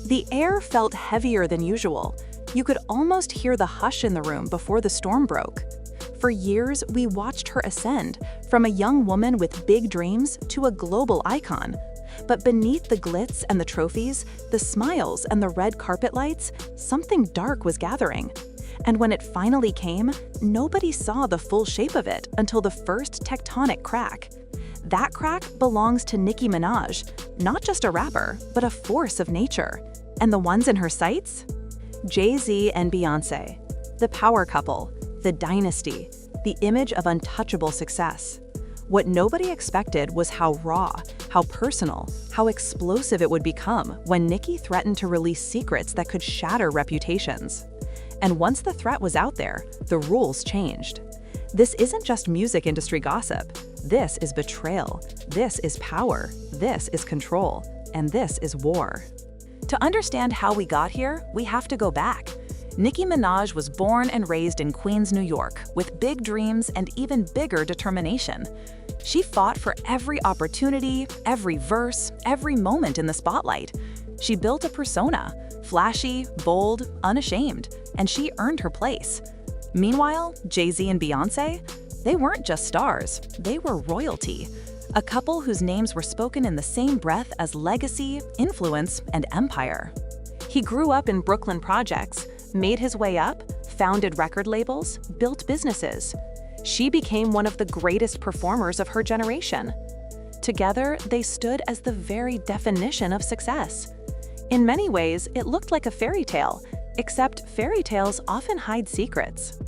The air felt heavier than usual. You could almost hear the hush in the room before the storm broke. For years, we watched her ascend, from a young woman with big dreams to a global icon. But beneath the glitz and the trophies, the smiles and the red carpet lights, something dark was gathering. And when it finally came, nobody saw the full shape of it until the first tectonic crack. That crack belongs to Nicki Minaj, not just a rapper, but a force of nature. And the ones in her sights? Jay-Z and Beyoncé, the power couple, the dynasty, the image of untouchable success. What nobody expected was how raw, how personal, how explosive it would become when Nicki threatened to release secrets that could shatter reputations. And once the threat was out there, the rules changed. This isn't just music industry gossip. This is betrayal. This is power. This is control. And this is war. To understand how we got here, we have to go back. Nicki Minaj was born and raised in Queens, New York, with big dreams and even bigger determination. She fought for every opportunity, every verse, every moment in the spotlight. She built a persona, flashy, bold, unashamed, and she earned her place. Meanwhile, Jay-Z and Beyoncé, they weren't just stars, they were royalty. A couple whose names were spoken in the same breath as legacy, influence, and empire. He grew up in Brooklyn projects, made his way up, founded record labels, built businesses. She became one of the greatest performers of her generation. Together, they stood as the very definition of success. In many ways, it looked like a fairy tale, except fairy tales often hide secrets.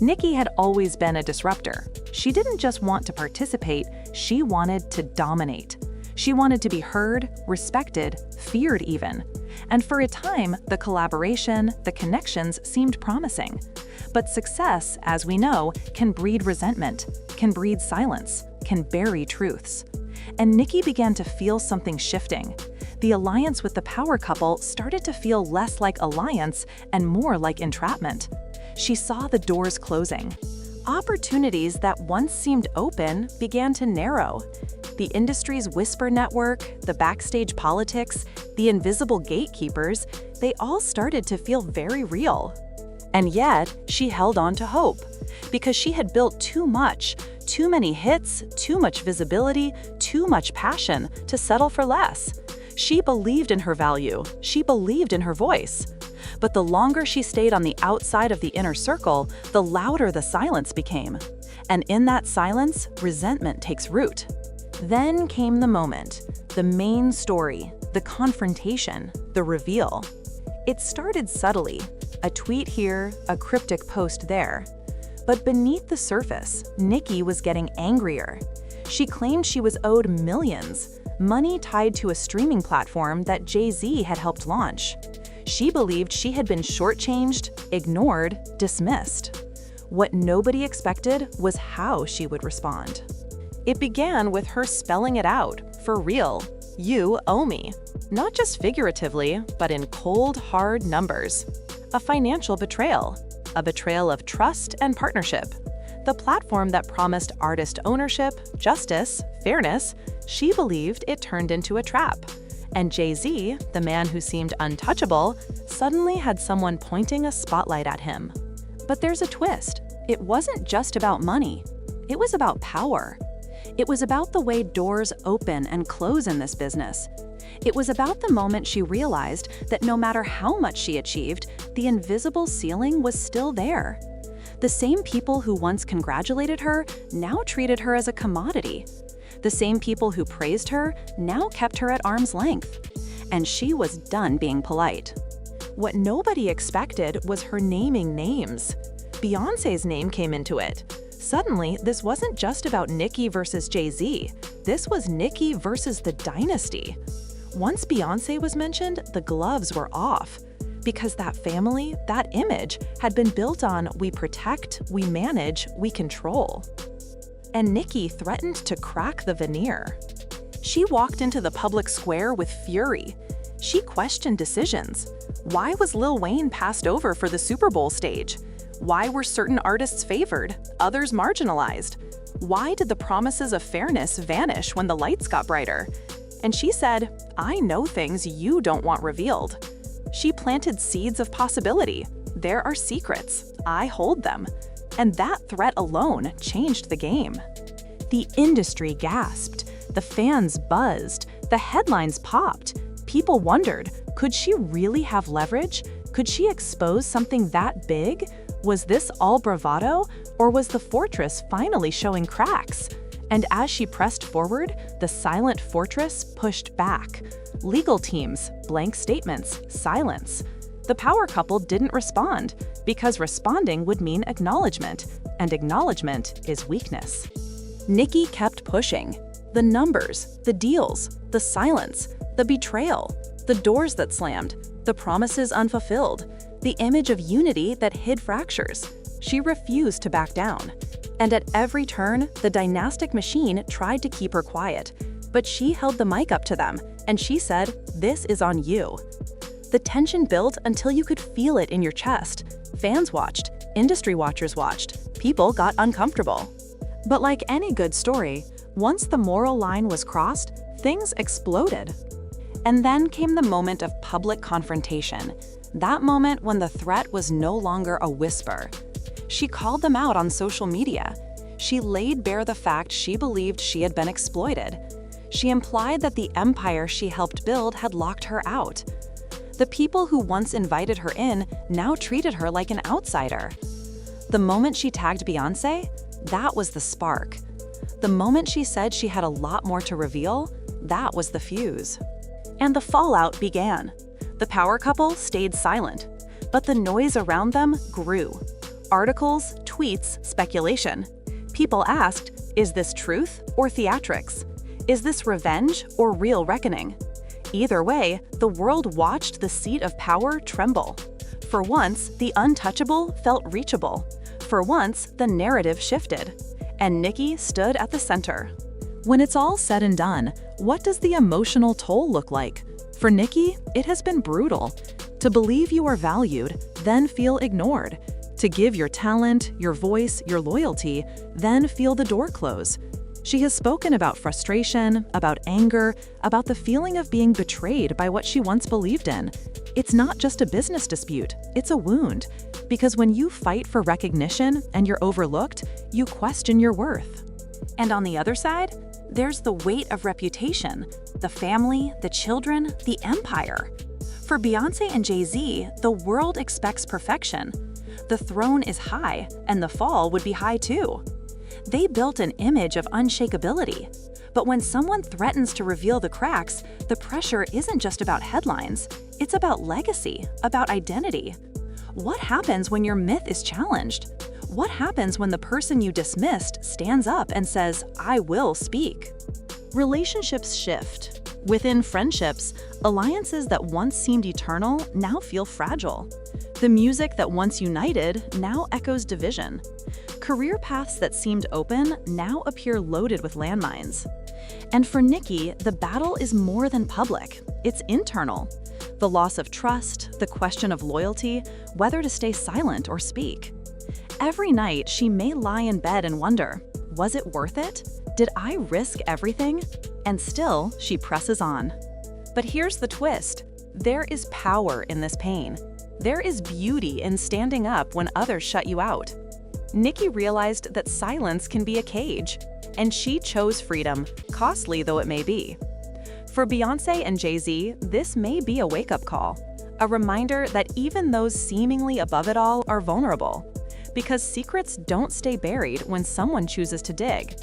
Nicki had always been a disruptor. She didn't just want to participate, she wanted to dominate. She wanted to be heard, respected, feared even. And for a time, the collaboration, the connections seemed promising. But success, as we know, can breed resentment, can breed silence, can bury truths. And Nicki began to feel something shifting. The alliance with the power couple started to feel less like alliance and more like entrapment. She saw the doors closing. Opportunities that once seemed open began to narrow. The industry's whisper network, the backstage politics, the invisible gatekeepers, they all started to feel very real. And yet, she held on to hope, because she had built too much, too many hits, too much visibility, too much passion to settle for less. She believed in her value, she believed in her voice. But the longer she stayed on the outside of the inner circle, the louder the silence became. And in that silence, resentment takes root. Then came the moment, the main story, the confrontation, the reveal. It started subtly, a tweet here, a cryptic post there. But beneath the surface, Nicki was getting angrier. She claimed she was owed millions, money tied to a streaming platform that Jay-Z had helped launch. She believed she had been shortchanged, ignored, dismissed. What nobody expected was how she would respond. It began with her spelling it out, for real. You owe me. Not just figuratively, but in cold, hard numbers. A financial betrayal. A betrayal of trust and partnership. The platform that promised artist ownership, justice, fairness, she believed it turned into a trap. And Jay-Z, the man who seemed untouchable, suddenly had someone pointing a spotlight at him. But there's a twist. It wasn't just about money. It was about power. It was about the way doors open and close in this business. It was about the moment she realized that no matter how much she achieved, the invisible ceiling was still there. The same people who once congratulated her now treated her as a commodity. The same people who praised her now kept her at arm's length. And she was done being polite. What nobody expected was her naming names. Beyoncé's name came into it. Suddenly, this wasn't just about Nicki versus Jay-Z. This was Nicki versus the dynasty. Once Beyoncé was mentioned, the gloves were off. Because that family, that image, had been built on we protect, we manage, we control. And Nicki threatened to crack the veneer. She walked into the public square with fury. She questioned decisions. Why was Lil Wayne passed over for the Super Bowl stage? Why were certain artists favored, others marginalized? Why did the promises of fairness vanish when the lights got brighter? And she said, I know things you don't want revealed. She planted seeds of possibility. There are secrets. I hold them. And that threat alone changed the game. The industry gasped. The fans buzzed. The headlines popped. People wondered, could she really have leverage? Could she expose something that big? Was this all bravado, or was the fortress finally showing cracks? And as she pressed forward, the silent fortress pushed back. Legal teams, blank statements, silence. The power couple didn't respond, because responding would mean acknowledgement, and acknowledgement is weakness. Nicki kept pushing. The numbers, the deals, the silence, the betrayal, the doors that slammed, the promises unfulfilled, the image of unity that hid fractures. She refused to back down. And at every turn, the dynastic machine tried to keep her quiet. But she held the mic up to them, and she said, "This is on you." The tension built until you could feel it in your chest. Fans watched, industry watchers watched, people got uncomfortable. But like any good story, once the moral line was crossed, things exploded. And then came the moment of public confrontation. That moment when the threat was no longer a whisper. She called them out on social media. She laid bare the fact she believed she had been exploited. She implied that the empire she helped build had locked her out. The people who once invited her in now treated her like an outsider. The moment she tagged Beyoncé, that was the spark. The moment she said she had a lot more to reveal, that was the fuse. And the fallout began. The power couple stayed silent, but the noise around them grew. Articles, tweets, speculation. People asked, is this truth or theatrics? Is this revenge or real reckoning? Either way, the world watched the seat of power tremble. For once, the untouchable felt reachable. For once, the narrative shifted. And Nicki stood at the center. When it's all said and done, what does the emotional toll look like? For Nicki, it has been brutal. To believe you are valued, then feel ignored. To give your talent, your voice, your loyalty, then feel the door close. She has spoken about frustration, about anger, about the feeling of being betrayed by what she once believed in. It's not just a business dispute, it's a wound. Because when you fight for recognition and you're overlooked, you question your worth. And on the other side, there's the weight of reputation, the family, the children, the empire. For Beyoncé and Jay-Z, the world expects perfection. The throne is high, and the fall would be high too. They built an image of unshakability. But when someone threatens to reveal the cracks, the pressure isn't just about headlines, it's about legacy, about identity. What happens when your myth is challenged? What happens when the person you dismissed stands up and says, "I will speak"? Relationships shift. Within friendships, alliances that once seemed eternal now feel fragile. The music that once united now echoes division. Career paths that seemed open now appear loaded with landmines. And for Nicki, the battle is more than public, it's internal. The loss of trust, the question of loyalty, whether to stay silent or speak. Every night, she may lie in bed and wonder, was it worth it? Did I risk everything? And still, she presses on. But here's the twist. There is power in this pain. There is beauty in standing up when others shut you out. Nicki realized that silence can be a cage, and she chose freedom, costly though it may be. For Beyoncé and Jay-Z, this may be a wake-up call, a reminder that even those seemingly above it all are vulnerable, because secrets don't stay buried when someone chooses to dig.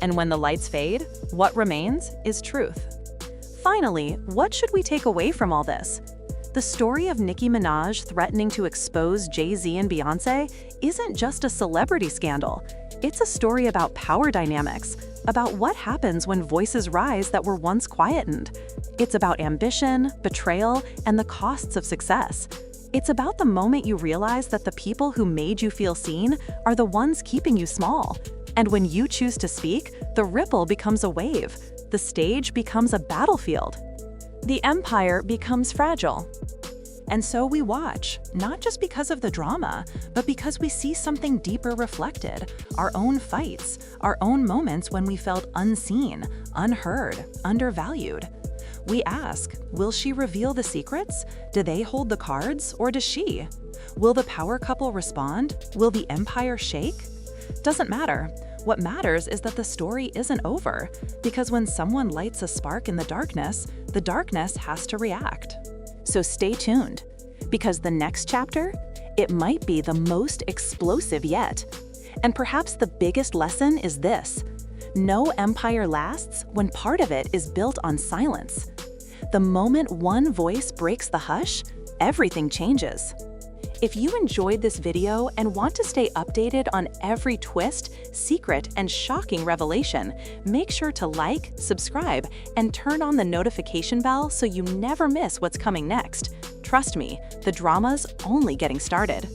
And when the lights fade, what remains is truth. Finally, what should we take away from all this? The story of Nicki Minaj threatening to expose Jay-Z and Beyoncé isn't just a celebrity scandal. It's a story about power dynamics, about what happens when voices rise that were once quietened. It's about ambition, betrayal, and the costs of success. It's about the moment you realize that the people who made you feel seen are the ones keeping you small. And when you choose to speak, the ripple becomes a wave. The stage becomes a battlefield. The empire becomes fragile. And so we watch, not just because of the drama, but because we see something deeper reflected, our own fights, our own moments when we felt unseen, unheard, undervalued. We ask, will she reveal the secrets? Do they hold the cards, or does she? Will the power couple respond? Will the empire shake? Doesn't matter. What matters is that the story isn't over, because when someone lights a spark in the darkness has to react. So stay tuned, because the next chapter, it might be the most explosive yet. And perhaps the biggest lesson is this: no empire lasts when part of it is built on silence. The moment one voice breaks the hush, everything changes. If you enjoyed this video and want to stay updated on every twist, secret, and shocking revelation, make sure to like, subscribe, and turn on the notification bell so you never miss what's coming next. Trust me, the drama's only getting started.